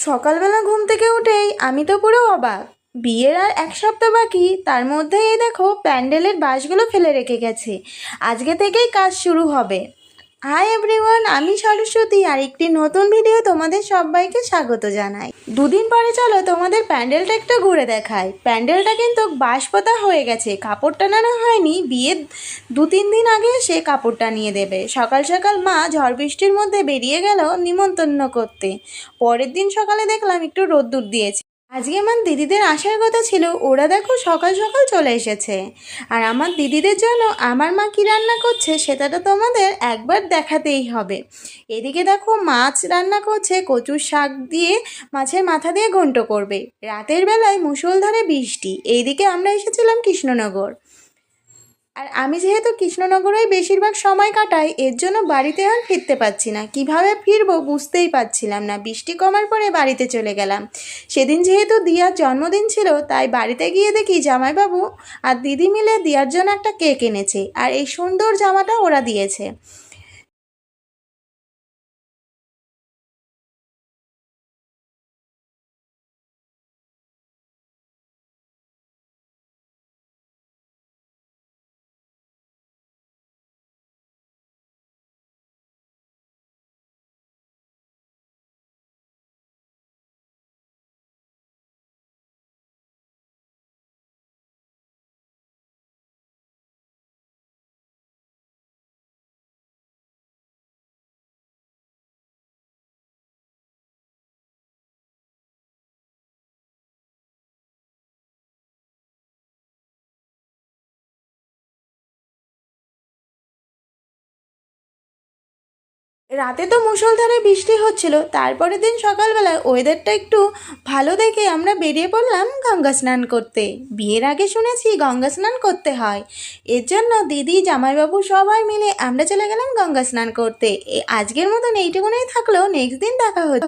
সকালবেলা ঘুম থেকে উঠেই আমি তো পুরো অবাক। বিয়ের আর এক সপ্তাহ বাকি, তার মধ্যে এই দেখো প্যান্ডেলের বাঁশগুলো ফেলে রেখে গেছে। আজকে থেকেই কাজ শুরু হবে। হাই এভরিওয়ান, আমি সরস্বতী আর একটি নতুন ভিডিও তোমাদের সবাইকে স্বাগত জানাই। দুদিন পরে চলো তোমাদের প্যান্ডেলটা একটু ঘুরে দেখাই। প্যান্ডেলটা কিন্তু বাঁশ পোতা হয়ে গেছে, কাপড় টানানো হয়নি। বিয়ের 2-3 দিন আগে সে কাপড় টানিয়ে দেবে। সকাল সকাল মা ঝড় বৃষ্টির মধ্যে বেরিয়ে গেল নিমন্ত্রণ করতে। পরের দিন সকালে দেখলাম একটু রোদ্দুর দিয়েছে। আজকে আমার দিদিদের আসার কথা ছিল, ওরা দেখো সকাল সকাল চলে এসেছে। আর আমার দিদিদের জন্য আমার মা কী রান্না করছে সেটা তো তোমাদের একবার দেখাতেই হবে। এদিকে দেখো মাছ রান্না করছে, কচুর শাক দিয়ে মাছের মাথা দিয়ে ঘন্ট করবে। রাতের বেলায় মুষলধারে বৃষ্টি। এইদিকে আমরা এসেছিলাম কৃষ্ণনগর। আর আমি যেহেতু কৃষ্ণনগরেই বেশিরভাগ সময় কাটাই, এর জন্য বাড়িতে আর ফিরতে পারছি না। কিভাবে ফিরবো বুঝতেই পারছিলাম না। বৃষ্টি কমার পরে বাড়িতে চলে গেলাম। সেদিন যেহেতু দিয়ার জন্মদিন ছিল, তাই বাড়িতে গিয়ে দেখি জামাইবাবু আর দিদি মিলে দিয়ার জন্য একটা কেক এনেছে, আর এই সুন্দর জামাটা ওরা দিয়েছে। রাতে তো মুষলধারে বৃষ্টি হচ্ছিল, তারপরের দিন সকালবেলায় ওয়েদারটা একটু ভালো দেখে আমরা বেরিয়ে পড়লাম গঙ্গা স্নান করতে। বিয়ের আগে শুনেছি গঙ্গা স্নান করতে হয়, এর জন্য দিদি জামাইবাবু সবাই মিলে আমরা চলে গেলাম গঙ্গা স্নান করতে। আজকের মতন এইটুকুনই থাকলেও নেক্সট দিন দেখা হচ্ছে।